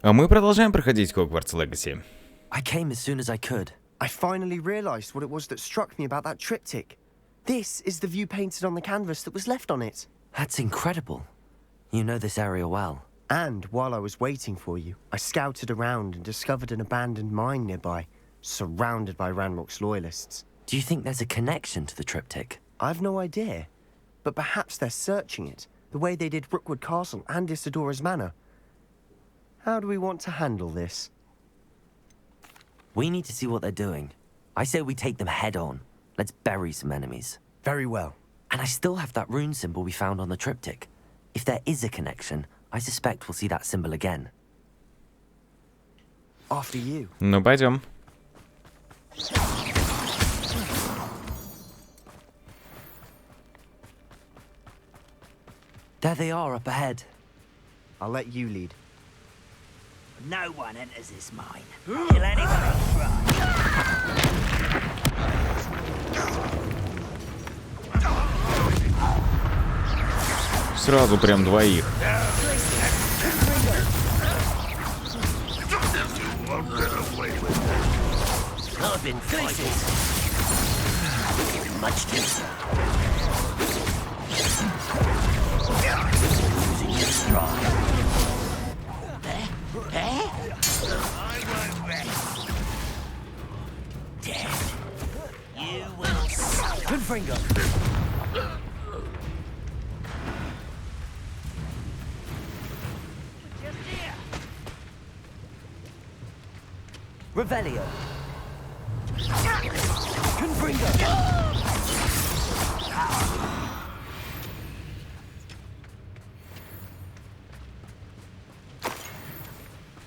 А мы продолжаем проходить Хогвартс Легаси. I came as soon as I could. I finally realized what it was that struck me about that triptych. This is the view painted on the canvas that was left on it. That's incredible. You know this area well. And while I was waiting for you, I scouted around and discovered an abandoned mine nearby, surrounded by Ranrock's loyalists. Do you think there's a connection to the triptych? I've no idea, but perhaps they're searching it, the way they did Rookwood Castle and Isidora's Manor. How do we want to handle this? We need to see what they're doing. I say we take them head on. Let's bury some enemies. Very well. And I still have that rune symbol we found on the triptych. If there is a connection, I suspect we'll see that symbol again. After you. Ну, пойдем. There they are up ahead. I'll let you lead. No one enters this mine. Kill anyone who tries. Сразу прям двоих. I've been fighting. Much too. Losing your stride. I won't rest. Dead. You will suffer. Confringo. Just here. Revelio. Confringo.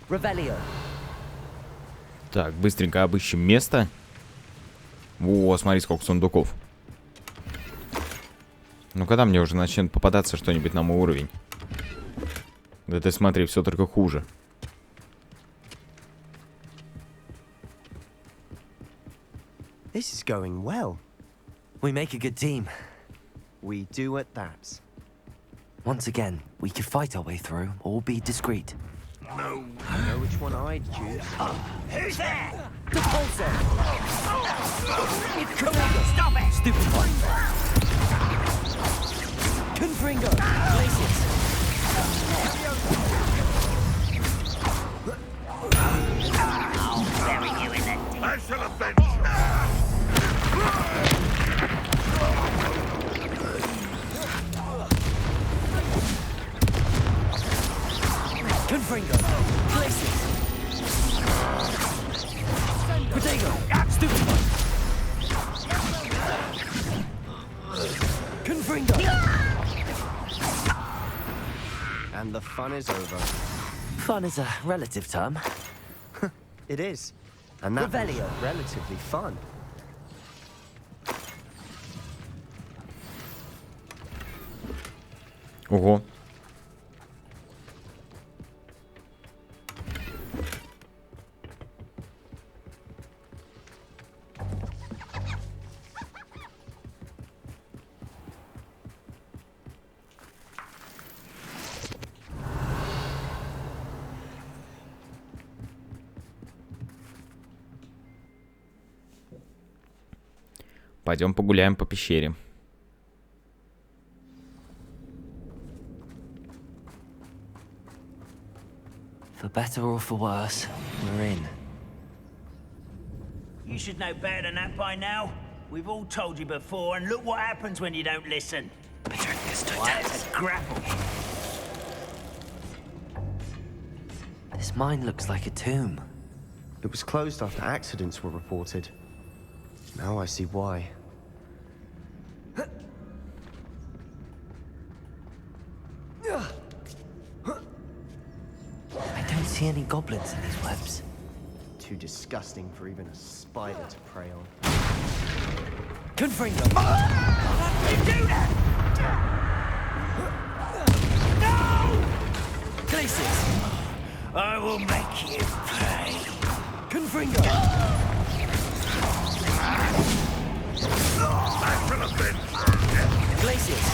Revelio. Так, быстренько обыщем место. Во, смотри, сколько сундуков. Ну, когда мне уже начнет попадаться что-нибудь на мой уровень? Да ты смотри, все только хуже. This is going well. We make a good team. We do at that. Once again, we could fight our way through or be discreet. No. I know which one I'd choose. Who's there? Depulso! Stop it! Stupid one! Confringo! Places! I'll bury you in the deep. I shall avenge Confringo! Places! Protego! Stupid one! Confringo! And the fun is over. Fun is a relative term. It is. And that was Revelio. relatively fun. Ого. Пойдем погуляем по пещере. For better or for worse, we're in. You should know better than that by now. We've all told you before, and look what happens when you don't listen. That's a grapple. This mine looks like a tomb. It was closed after accidents were reported. Now I see why. I don't see any goblins in these webs. Too disgusting for even a spider to prey on. Confringo! You do that! Places! I will make you pay. Confringo! I shall avenge Places!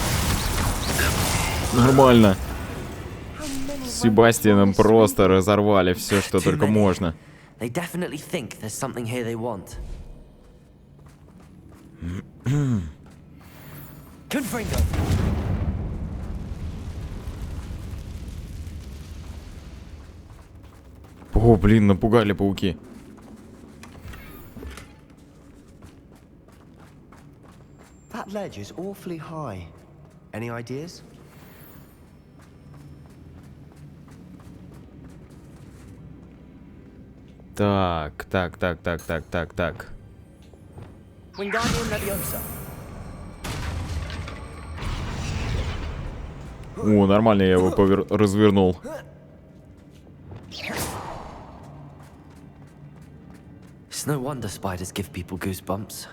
Нормально. How many С Себастьяном просто разорвали все, что только можно. They definitely think there's something here they want. Confringo. О, блин, напугали пауки. That ledge is awfully high. Any ideas? Так. Wingardium Leviosa. О, нормально я его развернул. It's no wonder spiders give people goosebumps.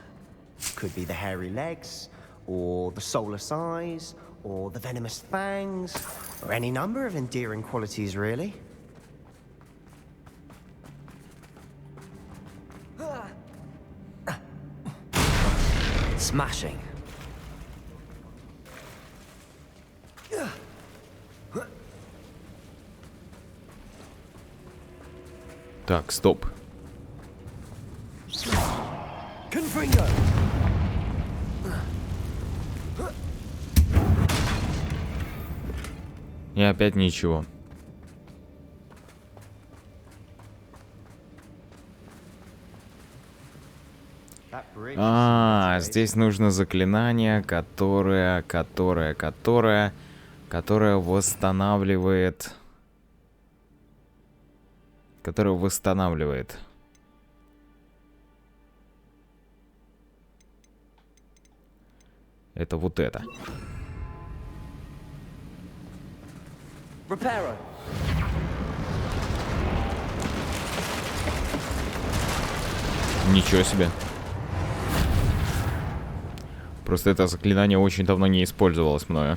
Could be the hairy legs, or the soulless eyes, or the venomous fangs, or any number of endearing qualities, really. Smashing. Так, стоп. Confringo! И опять ничего. А, здесь нужно заклинание, которое восстанавливает. Это вот это. Reparo. Ничего себе. Просто это заклинание очень давно не использовалось мною.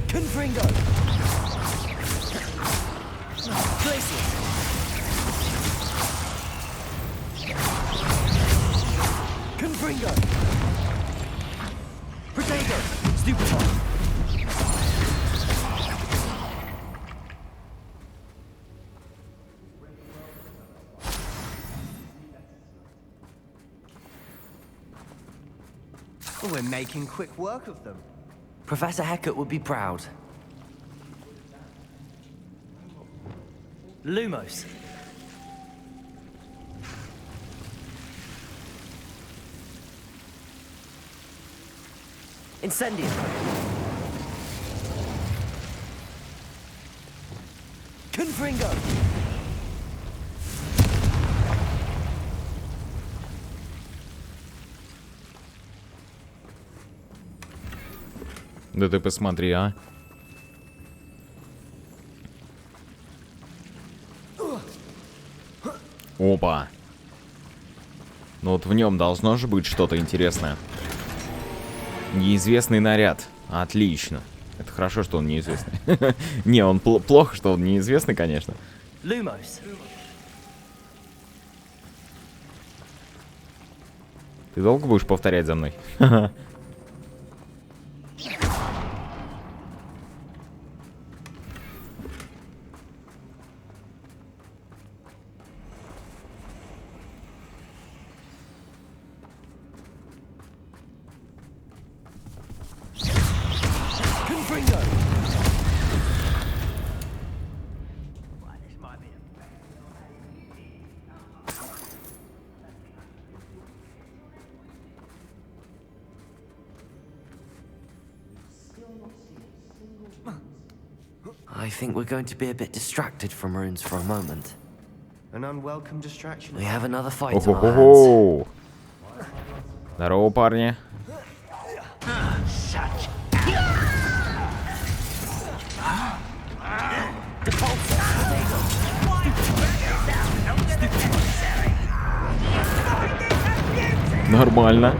Confringo! Confringo! Potato! Stupefy! We're making quick work of them. Professor Hecat would be proud. Lumos. Incendium. Confringo! Да ты посмотри, а. Опа. Ну вот в нем должно же быть что-то интересное. Неизвестный наряд. Отлично. Это хорошо, что он неизвестный. Не, он плохо, что он неизвестный, конечно. Lumos. Ты долго будешь повторять за мной? I think we're going to be a bit distracted from runes for a moment. An unwelcome distraction. We have another fight on our hands. Охо-хо-хо. Здорово, парни. Нормально.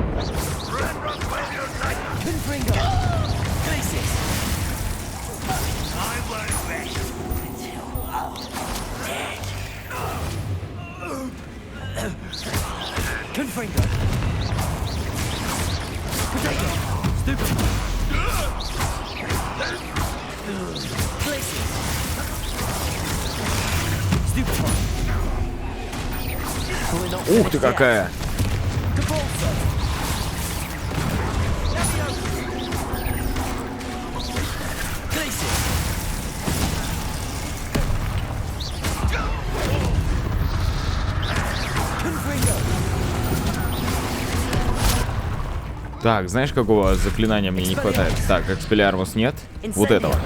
Ух ты какая! Так, знаешь, какого заклинания мне не хватает? Так, экспеллиармус нет. Вот этого.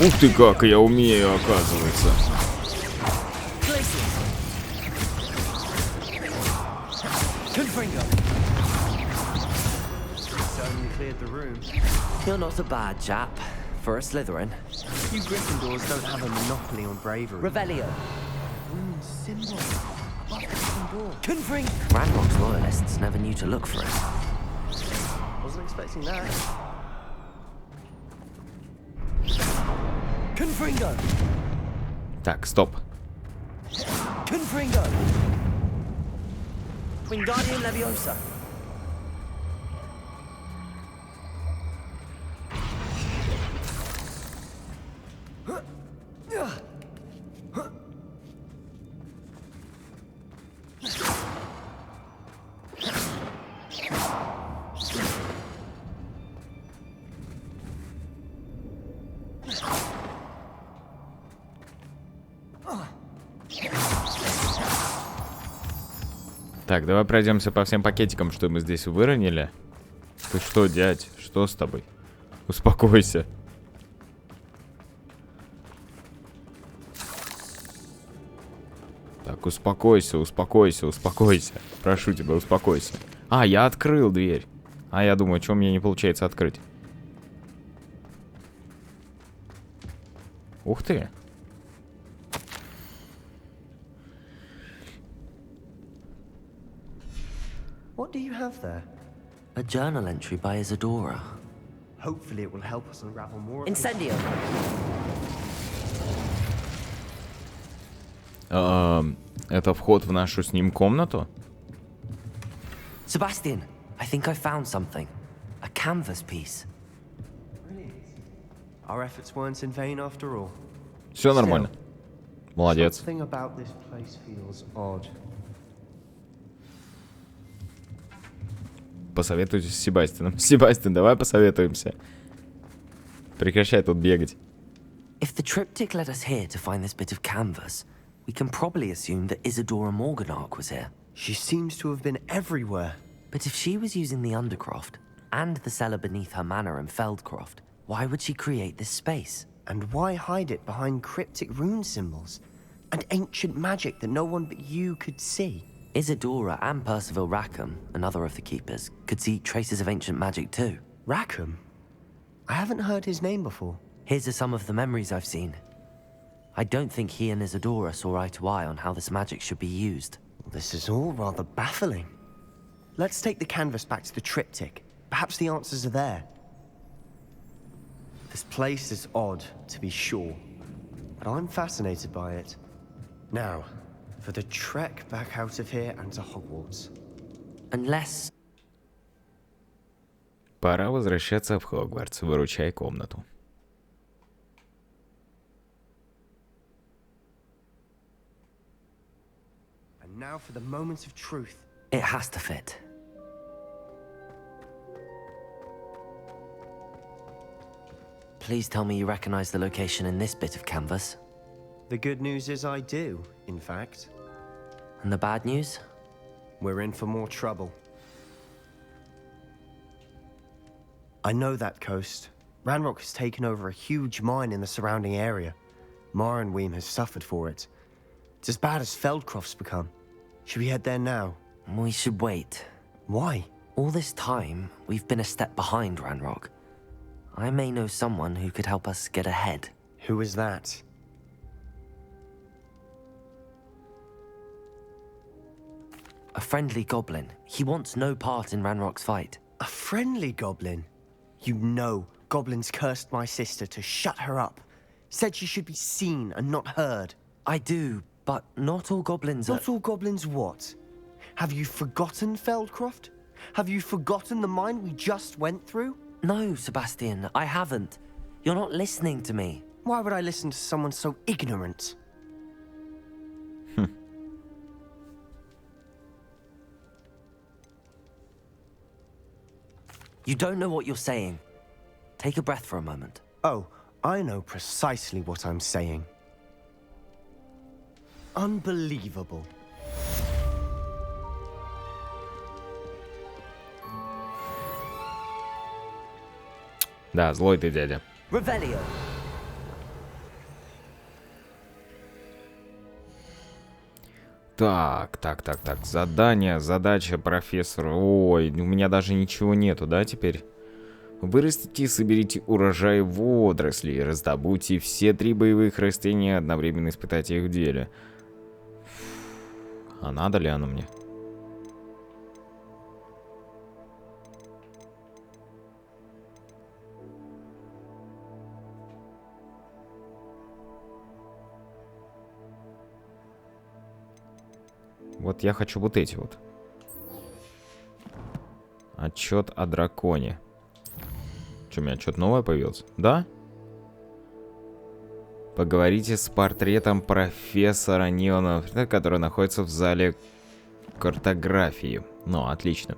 Ух ты как, я умею, оказывается. You're not a bad chap for a Slytherin. You Gryffindors don't have a monopoly on bravery. Revelio. Symbol. Above Gryffindor. Confring. Ranrock's loyalists never knew to look for it. Wasn't expecting that. Confringo. Так, стоп. Confringo. Wingardium Leviosa. Так, давай пройдемся по всем пакетикам, что мы здесь выронили. Ты что, дядь? Что с тобой? Успокойся. Так, успокойся, успокойся, успокойся. Прошу тебя, успокойся. А, я открыл дверь. А я думаю, что мне не получается открыть. Ух ты. What do you have there? A journal entry by Isadora. Hopefully it will help us unravel more of Incendio. Это вход в нашу с ним комнату? Sebastian, I think I found something. A canvas piece. Our efforts weren't in vain after all. Все нормально. Молодец. Something about this place feels odd. Посоветуйтесь с Себастьяном. Себастьян, давай посоветуемся. Прекращай тут бегать. If the triptych led us here to find this bit of canvas, we can probably assume that Isadora Morganark was here. She seems to have been everywhere. But if she was using the Undercroft and the cellar beneath her manor in Feldcroft, why would she create this space? And why hide it behind cryptic rune symbols? And ancient magic that no one but you could see? Isadora and Percival Rackham, another of the keepers, could see traces of ancient magic too. Rackham? I haven't heard his name before. Here's some of the memories I've seen. I don't think he and Isadora saw eye to eye on how this magic should be used. This is all rather baffling. Let's take the canvas back to the triptych. Perhaps the answers are there. This place is odd, to be sure, but I'm fascinated by it. Now, for the trek back out of here and to Hogwarts. Unless... Пора возвращаться в Хогвартс. Выручай комнату. And now for the moment of truth. It has to fit. Please tell me you recognize the location in this bit of canvas. The good news is I do, in fact. And the bad news? We're in for more trouble. I know that coast. Ranrock has taken over a huge mine in the surrounding area. Mornweem has suffered for it. It's as bad as Feldcroft's become. Should we head there now? We should wait. Why? All this time, we've been a step behind Ranrock. I may know someone who could help us get ahead. Who is that? A friendly goblin. He wants no part in Ranrock's fight. A friendly goblin? You know goblins cursed my sister to shut her up. Said she should be seen and not heard. I do, but not all goblins are... Not all goblins what? Have you forgotten Feldcroft? Have you forgotten the mine we just went through? No, Sebastian, I haven't. You're not listening to me. Why would I listen to someone so ignorant? You don't know what you're saying. Take a breath for a moment. Oh, I know precisely what I'm saying. Unbelievable. Да, злой ты, дядя. Revelio. Так. Задача профессора. Ой, у меня даже ничего нету, да, теперь? Вырастите и соберите урожай водорослей. Раздобудьте все 3 боевых растения, одновременно испытайте их в деле. А надо ли оно мне? Вот я хочу вот эти вот. Отчет о драконе. Что, у меня что-то новое появилось? Да? Поговорите с портретом профессора Неона, который находится в зале картографии. Ну, отлично.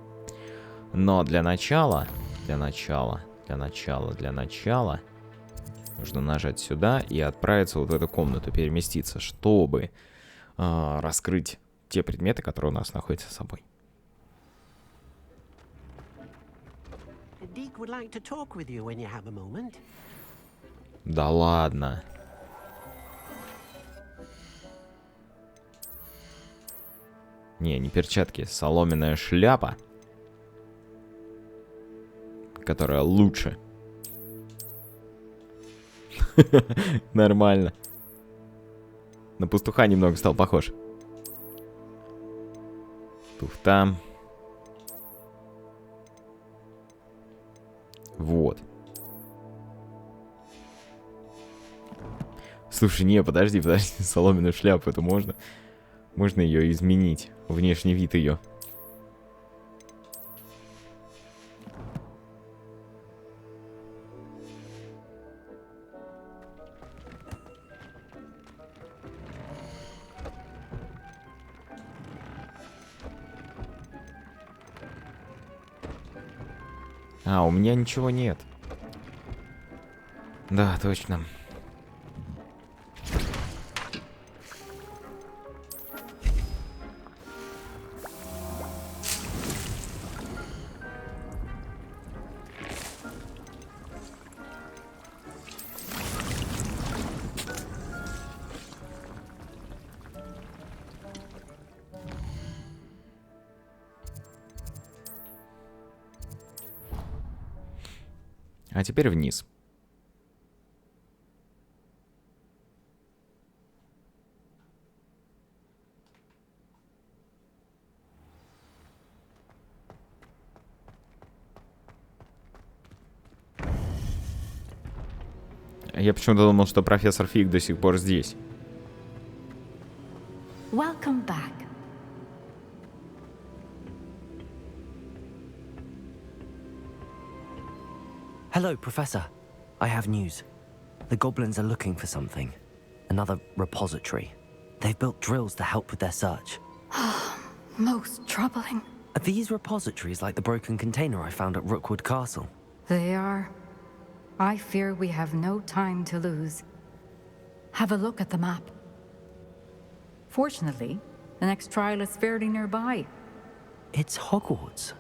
Но для начала нужно нажать сюда и отправиться вот в эту комнату, переместиться, чтобы раскрыть те предметы, которые у нас находятся с собой. Deke would like to talk with you when you have a moment. Да ладно. Не перчатки, соломенная шляпа, которая лучше. Нормально. На пастуха немного стал похож. Туфта. Вот. Слушай, не, подожди, соломенную шляпу, это можно? Можно ее изменить, внешний вид ее. А, у меня ничего нет. Да, точно. А теперь вниз. Я почему-то думал, что профессор Фиг до сих пор здесь. Welcome back. Hello, Professor. I have news. The goblins are looking for something. Another repository. They've built drills to help with their search. Most troubling. Are these repositories like the broken container I found at Rookwood Castle? They are. I fear we have no time to lose. Have a look at the map. Fortunately, the next trial is fairly nearby. It's Hogwarts.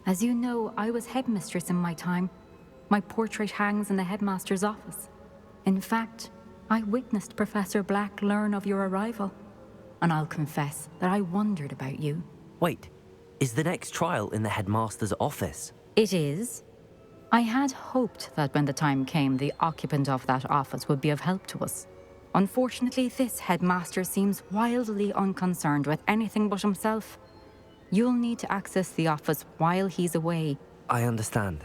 As you know, I was headmistress in my time. My portrait hangs in the headmaster's office. In fact, I witnessed Professor Black learn of your arrival. And I'll confess that I wondered about you. Wait, is the next trial in the headmaster's office? It is. I had hoped that when the time came, the occupant of that office would be of help to us. Unfortunately, this headmaster seems wildly unconcerned with anything but himself. You'll need to access the office while he's away. I understand.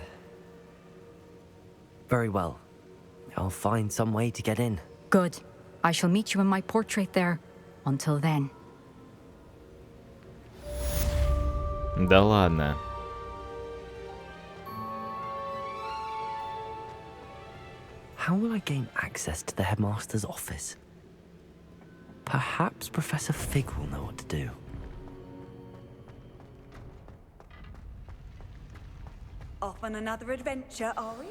Very well. I'll find some way to get in. Good. I shall meet you in my portrait there. Until then. Да ладно. How will I gain access to the headmaster's office? Perhaps Professor Fig will know what to do. Off on another adventure, are we?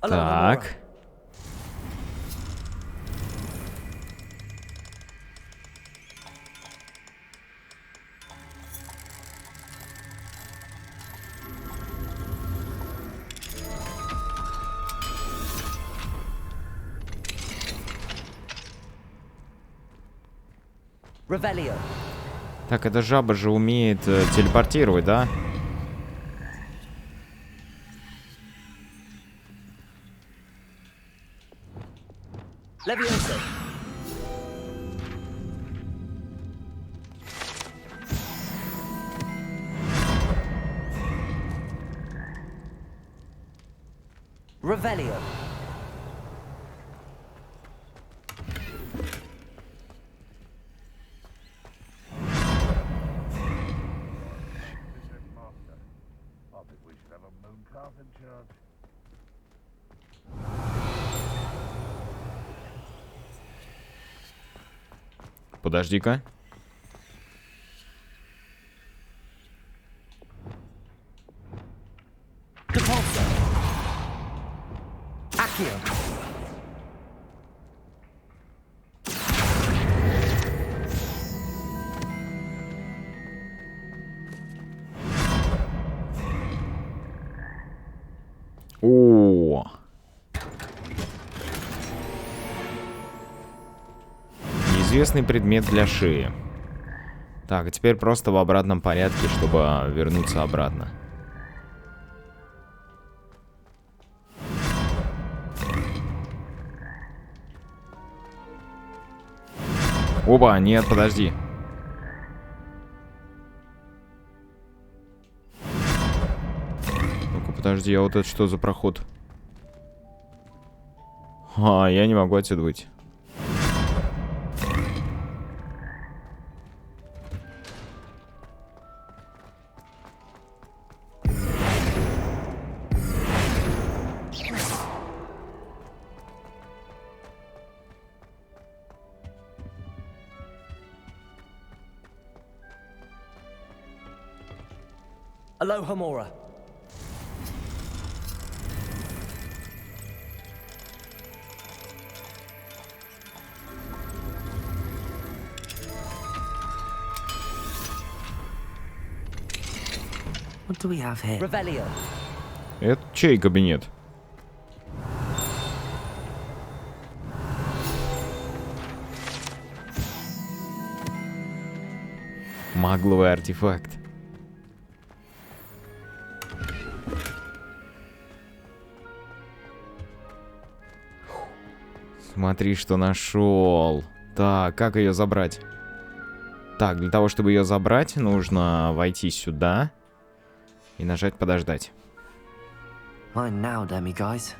Так. Revelio. Так, эта жаба же умеет телепортировать, да? Levioso. Revelio. Подожди-ка. Depulso. Accio. О. Неизвестный предмет для шеи. Так, а теперь просто в обратном порядке, чтобы вернуться обратно. Оба, нет, подожди. Ну-ка, подожди, а вот это что за проход? А, я не могу отсюда выйти. Aloha Mora. What do we have here? Revelio. Это чей кабинет? Магловый артефакт. Смотри, что нашел. Так, как ее забрать? Так, для того, чтобы ее забрать, нужно войти сюда и нажать подождать. Mine now, dummy guys.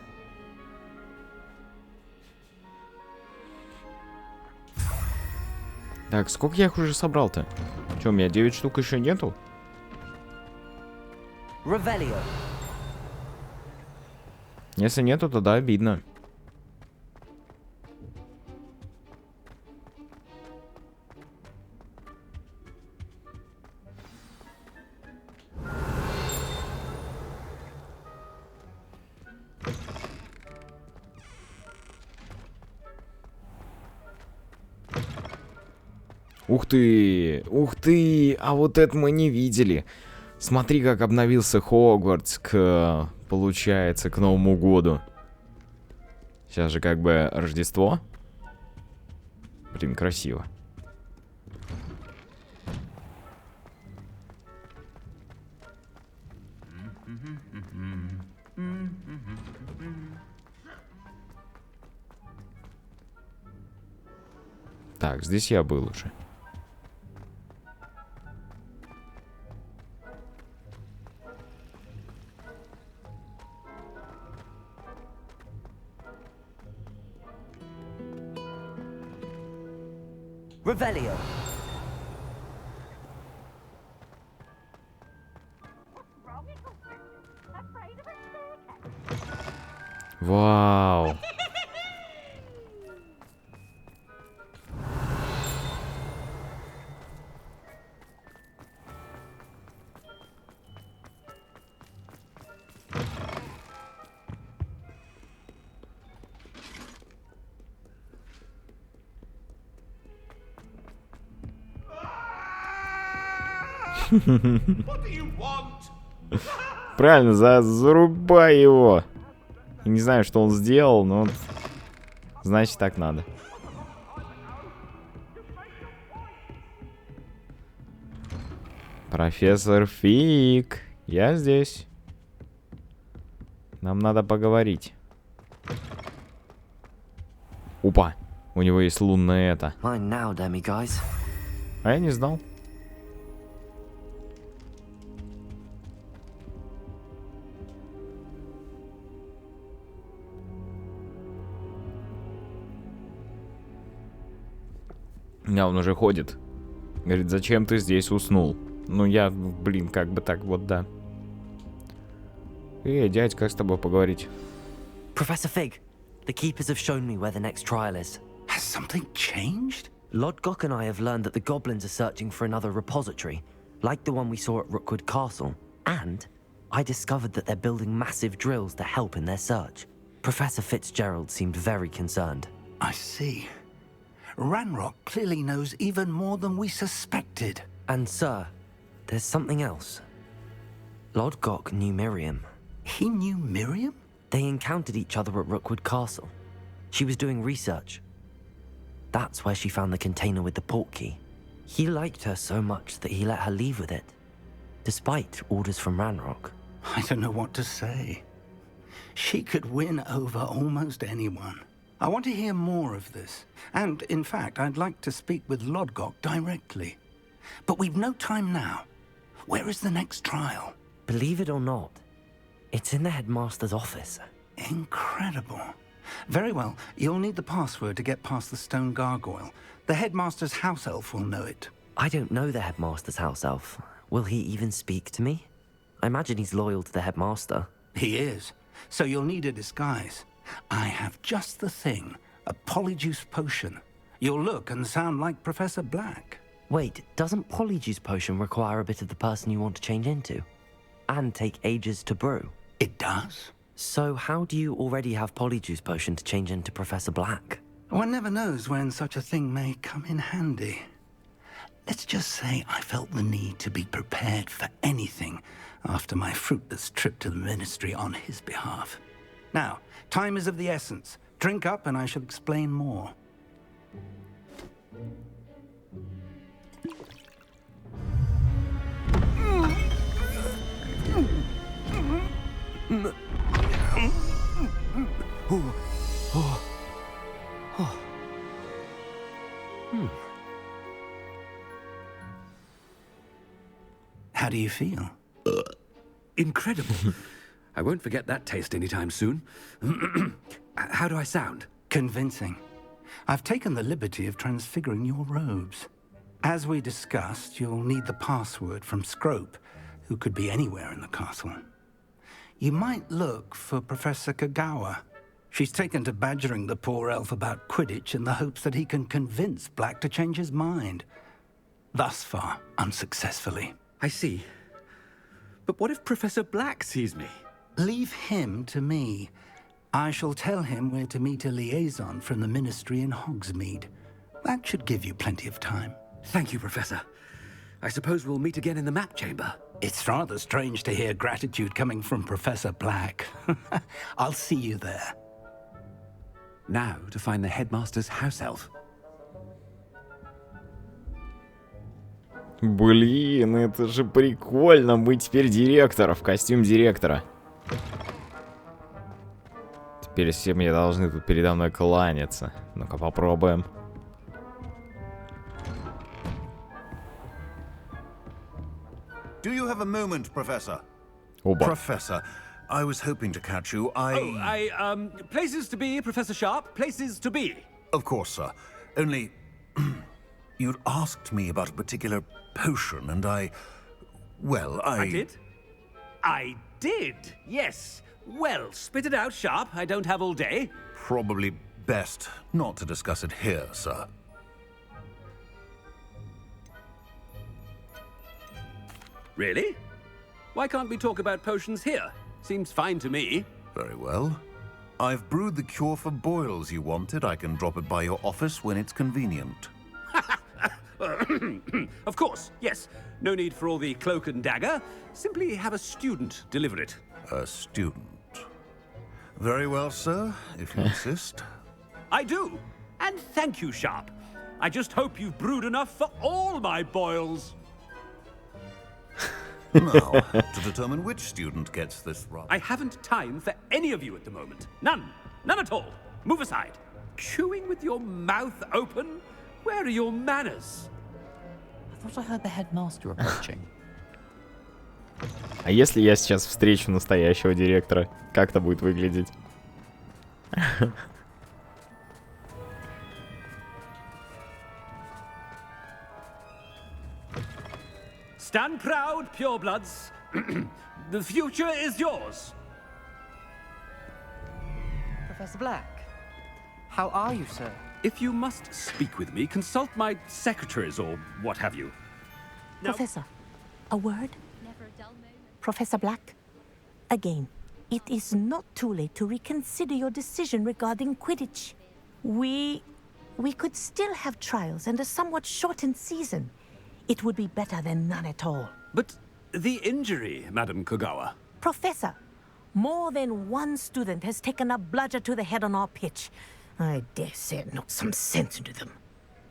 Так, сколько я их уже собрал-то? Че, у меня 9 штук еще нету? Revelio. Если нету, то да, обидно. Ух ты! Ух ты! А вот это мы не видели. Смотри, как обновился Хогвартс получается, к Новому году. Сейчас же как бы Рождество. Блин, красиво. Так, здесь я был уже. Revelio. Вау. Правильно, зарубай его. Я не знаю, что он сделал, но значит так надо. Профессор Фиг, я здесь. Нам надо поговорить. Опа, у него есть лунное это. А я не знал. А он уже ходит. Говорит, зачем ты здесь уснул? Ну я, блин, как бы так вот, да. Дядь, как с тобой поговорить? Professor Fig, the keepers have shown me where the next trial is. Has something changed? Lodgok and I have learned that the goblins are searching for another repository, like the one we saw at Rookwood Castle. And I discovered that they're building massive drills to help in their search. Professor Fitzgerald seemed very concerned. I see. Ranrock clearly knows even more than we suspected. And sir, there's something else. Lodgok knew Miriam. He knew Miriam? They encountered each other at Rookwood Castle. She was doing research. That's where she found the container with the portkey. He liked her so much that he let her leave with it, despite orders from Ranrock. I don't know what to say. She could win over almost anyone. I want to hear more of this. And, in fact, I'd like to speak with Lodgok directly. But we've no time now. Where is the next trial? Believe it or not, it's in the headmaster's office. Incredible. Very well. You'll need the password to get past the stone gargoyle. The headmaster's house elf will know it. I don't know the headmaster's house elf. Will he even speak to me? I imagine he's loyal to the headmaster. He is. So you'll need a disguise. I have just the thing. A polyjuice potion. You'll look and sound like Professor Black. Wait, doesn't polyjuice potion require a bit of the person you want to change into? And take ages to brew? It does. So how do you already have polyjuice potion to change into Professor Black? One never knows when such a thing may come in handy. Let's just say I felt the need to be prepared for anything after my fruitless trip to the ministry on his behalf. Now, time is of the essence. Drink up and I shall explain more. How do you feel? Incredible. I won't forget that taste anytime soon. How do I sound? Convincing. I've taken the liberty of transfiguring your robes. As we discussed, you'll need the password from Scrope, who could be anywhere in the castle. You might look for Professor Kagawa. She's taken to badgering the poor elf about Quidditch in the hopes that he can convince Black to change his mind. Thus far, unsuccessfully. I see. But what if Professor Black sees me? Leave him to me. I shall tell him where to meet a liaison from the ministry in Hogsmeade. That should give you plenty of time. Thank you, Professor. I suppose we'll meet again in the map chamber. It's rather strange to hear gratitude coming from Professor Black. I'll see you there. Now to find the headmaster's house elf. Блин, это же прикольно быть теперь директором, в костюм директора. Теперь все мне должны тут передо мной кланяться. Ну-ка попробуем. Do you have a moment, Professor? Оба. Professor, I was hoping to catch you. Places to be, Professor Sharp. Places to be. Of course, sir. Only... you'd asked me about a particular potion, and well, I did? I did, yes. Well, spit it out, Sharp. I don't have all day. Probably best not to discuss it here, sir. Really? Why can't we talk about potions here? Seems fine to me. Very well. I've brewed the cure for boils you wanted. I can drop it by your office when it's convenient. Of course, yes. No need for all the cloak and dagger. Simply have a student deliver it. A student. Very well, sir, if you insist. I do. And thank you, Sharp. I just hope you've brewed enough for all my boils. Now, to determine which student gets this right. I haven't time for any of you at the moment. None. None at all. Move aside. Chewing with your mouth open? Where are your manners? I thought I heard the headmaster approaching. А если я сейчас встречу настоящего директора, как это будет выглядеть? Stand proud, purebloods. The future is yours. Professor Black, how are you, sir? If you must speak with me, consult my secretaries or what have you. No. Professor, a word? Professor Black, again, it is not too late to reconsider your decision regarding Quidditch. We could still have trials and a somewhat shortened season. It would be better than none at all. But the injury, Madam Kogawa. Professor, more than one student has taken a bludger to the head on our pitch. I dare say it knocked some sense into them.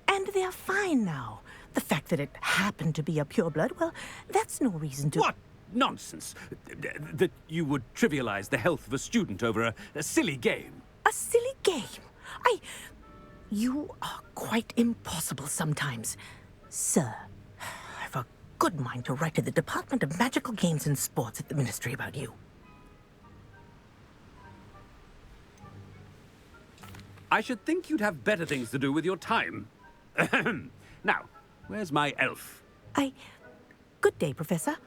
And they're fine now. The fact that it happened to be a pureblood, well, that's no reason to... What nonsense! That you would trivialize the health of a student over a silly game. A silly game? You are quite impossible sometimes. Sir, I've a good mind to write to the Department of Magical Games and Sports at the Ministry about you. I should think you'd have better things to do with your time. Now, where's my elf? Good day, Professor.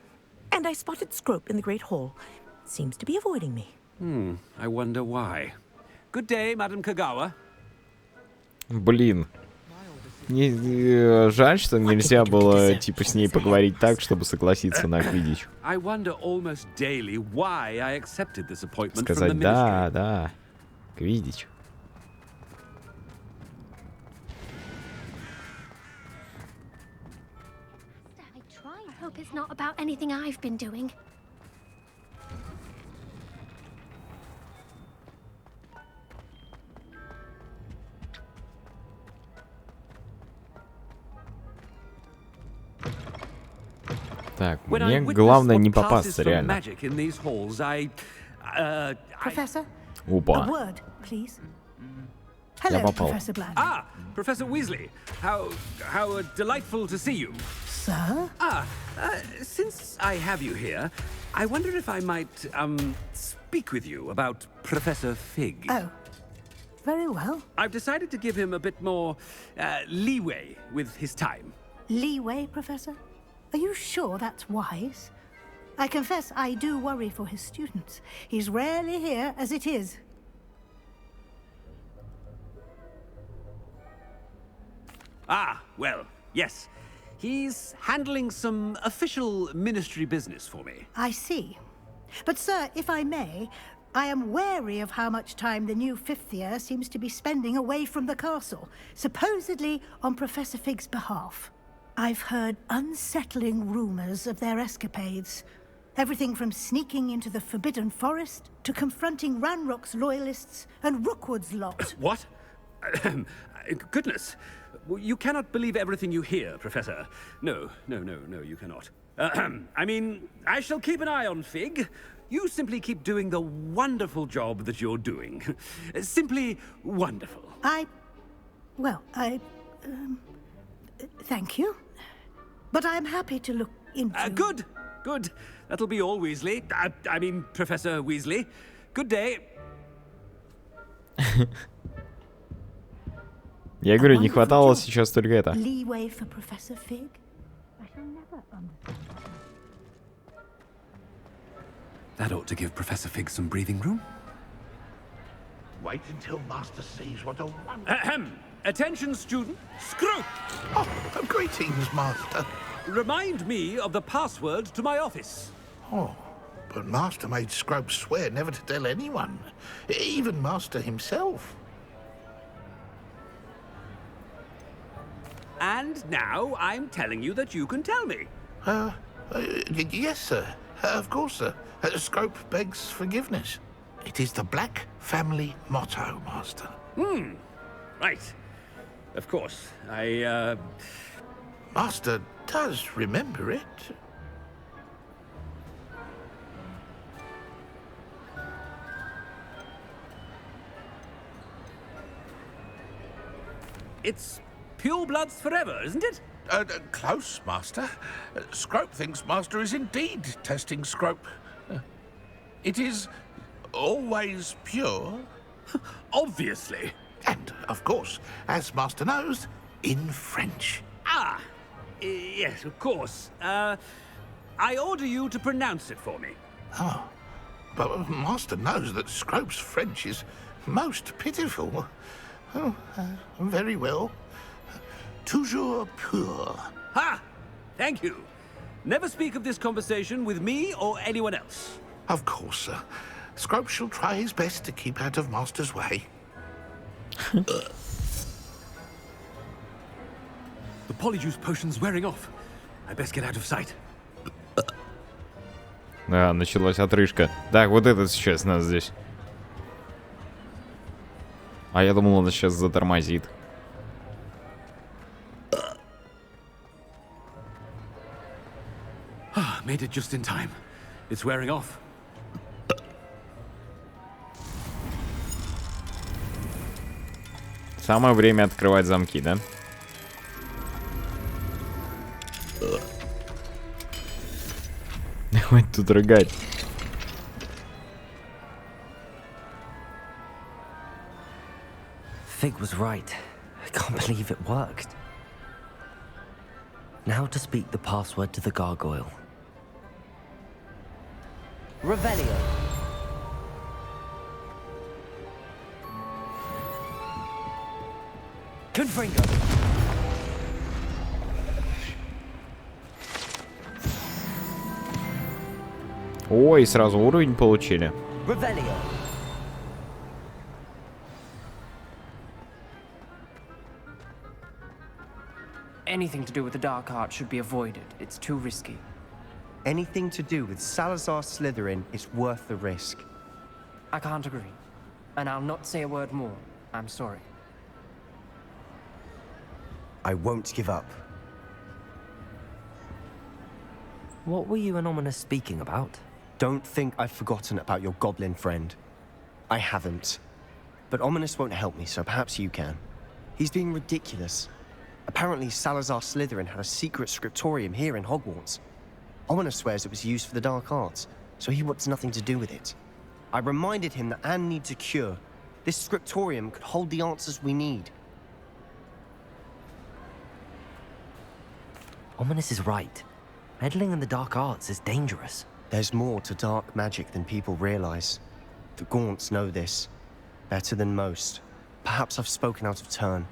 And I spotted Scrope in the Great Hall. Seems to be avoiding me. I wonder why. Good day, Madam Kogawa. Блин. Жаль, что нельзя было, типа, с ней поговорить так, чтобы согласиться на Квиддич. I wonder almost daily why I accepted this appointment from the Сказать, ministry. да, Квиддич. I hope it's not about anything I've been doing. Так, мне главное не попасться, реально. Professor, Опа. a word, please. Я Hello, попал. Professor Black. Ah, Professor Weasley. How delightful to see you. Sir? Since I have you here, I wonder if I might, speak with you about Professor Fig. Oh, very well. I've decided to give him a bit more, leeway with his time. Leeway, Professor? Are you sure that's wise? I confess I do worry for his students. He's rarely here as it is. Ah, well, yes. He's handling some official ministry business for me. I see. But, sir, if I may, I am wary of how much time the new fifth year seems to be spending away from the castle, supposedly on Professor Fig's behalf. I've heard unsettling rumors of their escapades. Everything from sneaking into the Forbidden Forest to confronting Ranrock's loyalists and Rookwood's lot. What? Goodness. You cannot believe everything you hear, Professor. No, you cannot. I mean, I shall keep an eye on Fig. You simply keep doing the wonderful job that you're doing. Simply wonderful. Thank you. But I'm happy to look into... Good. That'll be all, Weasley. I mean, Professor Weasley. Good day. Я говорю, не хватало сейчас только это. Leeway for Professor Fig. I shall never understand. That ought to give Professor Fig some breathing room. Wait until Master sees what a wonderful... Attention, student. Screw! Oh, greetings, Master. Remind me of the password to my office. Oh, but Master made Scrope swear never to tell anyone, even Master himself. And now I'm telling you that you can tell me. Yes, sir. Of course, sir. Scrope begs forgiveness. It is the Black family motto, Master. Right. Of course. Master does remember it. It's pure bloods forever, isn't it? Close, Master. Scrope thinks Master is indeed testing Scrope. It is always pure. Obviously. And, of course, as Master knows, in French. Yes, of course. I order you to pronounce it for me. Oh, but Master knows that Scrope's French is most pitiful. Oh, very well. Toujours pur. Ha! Thank you. Never speak of this conversation with me or anyone else. Of course, sir. Scrope shall try his best to keep out of Master's way. The polyjuice potion's wearing off. I best get out of sight. Да, началась отрыжка. Так, вот этот сейчас нас здесь. А я думал, он сейчас затормозит. Made it just in time. It's wearing off. Самое время открывать замки, да? Хватит тут рыгать. Fig was right. I can't believe it worked. Now to speak the password to the gargoyle. Revelio. Confringo. Ой, сразу уровень получили. Revelio. Anything to do with the dark art should be avoided. It's too risky. Anything to do with Salazar Slytherin is worth the risk. I can't agree. And I'll not say a word more. I'm sorry. I won't give up. What were you and Ominous speaking about? Don't think I've forgotten about your goblin friend. I haven't. But Ominous won't help me, so perhaps you can. He's being ridiculous. Apparently Salazar Slytherin had a secret scriptorium here in Hogwarts. Ominous swears it was used for the dark arts, so he wants nothing to do with it. I reminded him that Anne needs a cure. This scriptorium could hold the answers we need. Ominous is right. Meddling in the dark arts is dangerous. There's more to dark magic than people realize. The Gaunts know this better than most. Perhaps I've spoken out of turn.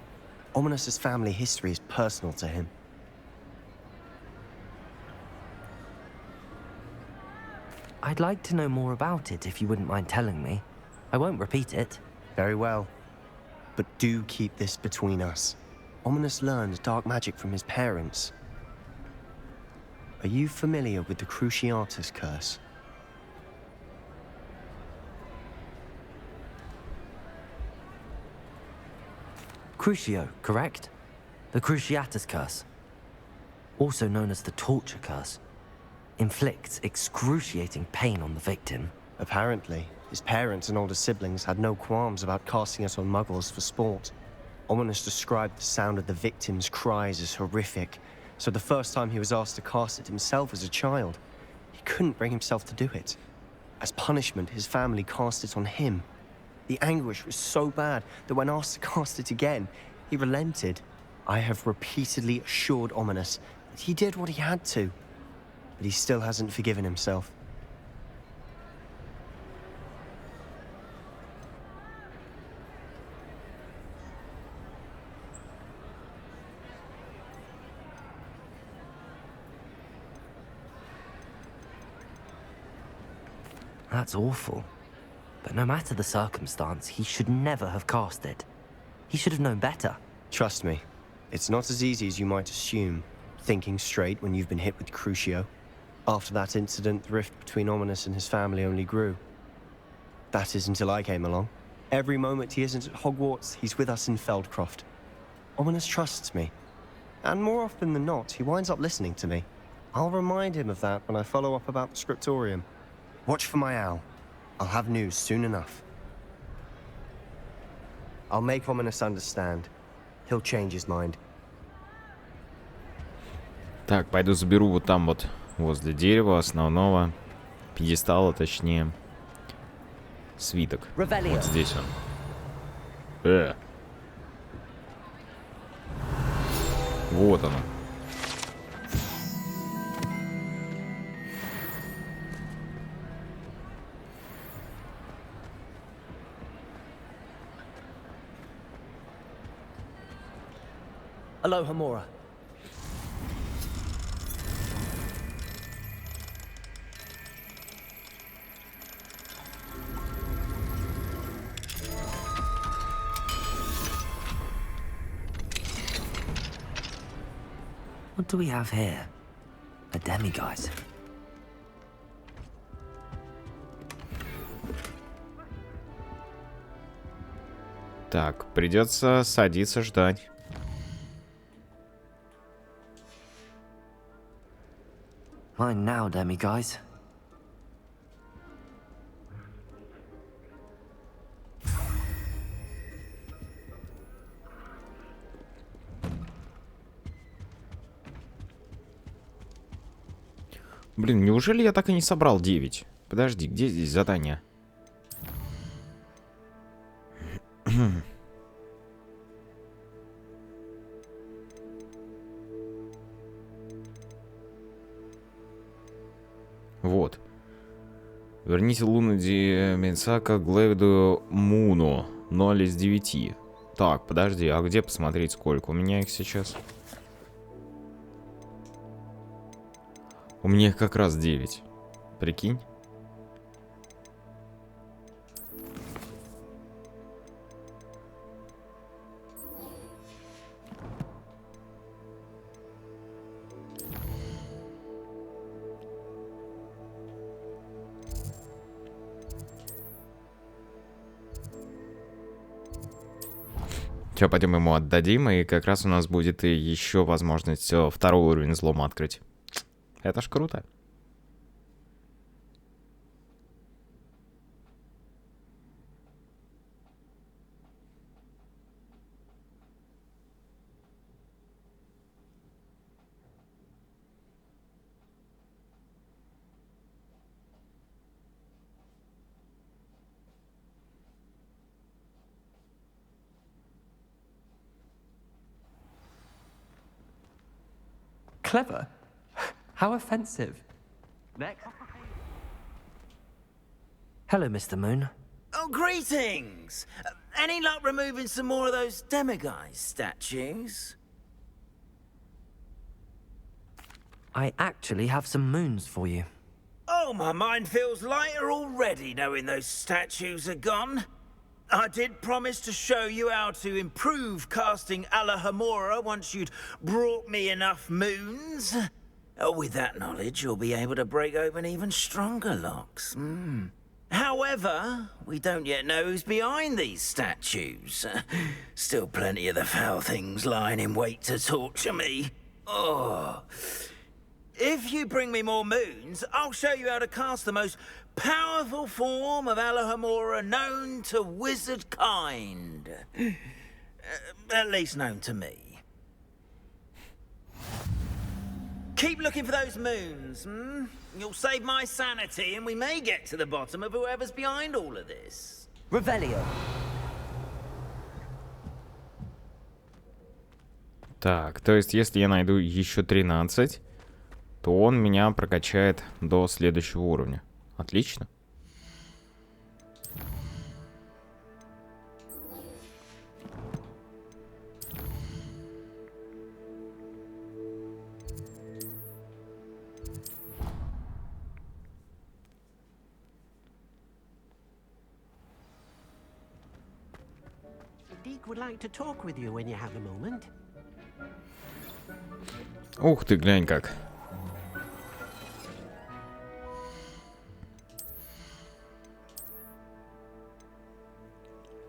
Ominous's family history is personal to him. I'd like to know more about it if you wouldn't mind telling me. I won't repeat it. Very well. But do keep this between us. Ominous learned dark magic from his parents. Are you familiar with the Cruciatus curse? Crucio, correct? The Cruciatus curse, also known as the torture curse, inflicts excruciating pain on the victim. Apparently, his parents and older siblings had no qualms about casting it on muggles for sport. Ominous described the sound of the victim's cries as horrific, so the first time he was asked to cast it himself as a child, he couldn't bring himself to do it. As punishment, his family cast it on him. The anguish was so bad that when asked to cast it again, he relented. I have repeatedly assured Ominous that he did what he had to, but he still hasn't forgiven himself. That's awful. But no matter the circumstance, he should never have cast it. He should have known better. Trust me, it's not as easy as you might assume, thinking straight when you've been hit with Crucio. After that incident, the rift between Ominous and his family only grew. That is until I came along. Every moment he isn't at Hogwarts, he's with us in Feldcroft. Ominous trusts me. And more often than not, he winds up listening to me. I'll remind him of that when I follow up about the scriptorium. Watch for my owl. I'll have news soon enough. I'll make Ominous understand. He'll change his mind. Так, пойду заберу вот там вот, возле дерева основного, пьедестала, точнее, свиток. Вот здесь он. Вот оно. Aloha Mora. What do we have here? A demiguise. Так, придется садиться ждать. Mine now, demiguise. Блин, неужели я так и не собрал 9? Подожди, где здесь задание? Вот. Верните Луну Ди Менсака Глэвиду Муну. 0 из 9. Так, подожди, а где посмотреть сколько? У меня их сейчас. У меня их как раз 9. Прикинь. Сейчас пойдем ему отдадим, и как раз у нас будет и еще возможность второй уровень взлома открыть. Это ж круто. Clever? How offensive. Next. Hello, Mr. Moon. Oh, greetings! Any luck removing some more of those demiguise statues? I actually have some moons for you. Oh, my mind feels lighter already knowing those statues are gone. I did promise to show you how to improve casting Alahamora once you'd brought me enough moons. With that knowledge, you'll be able to break open even stronger locks. However, we don't yet know who's behind these statues. Still plenty of the foul things lying in wait to torture me. Oh. If you bring me more moons, I'll show you how to cast the most powerful form of Alohomora known to wizard kind. At least known to me. Keep looking for those moons, You'll save my sanity, and we may get to the bottom of whoever's behind all of this. Revelio. Так, то есть, если я найду еще 13, то он меня прокачает до следующего уровня. Отлично. Would like to talk with you when you have a moment. Ух ты, глянь как.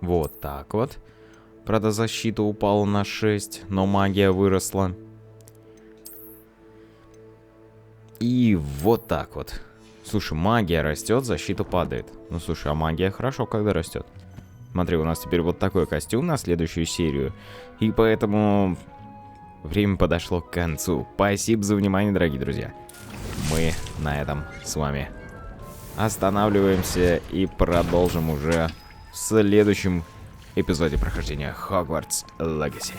Вот так вот. Правда, защита упала на 6, но магия выросла. И вот так вот. Слушай, магия растет, защита падает. Ну слушай, а магия хорошо, когда растет. Смотри, у нас теперь вот такой костюм на следующую серию. И поэтому время подошло к концу. Спасибо за внимание, дорогие друзья. Мы на этом с вами останавливаемся и продолжим уже в следующем эпизоде прохождения Hogwarts Legacy.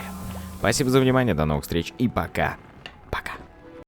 Спасибо за внимание, до новых встреч и пока.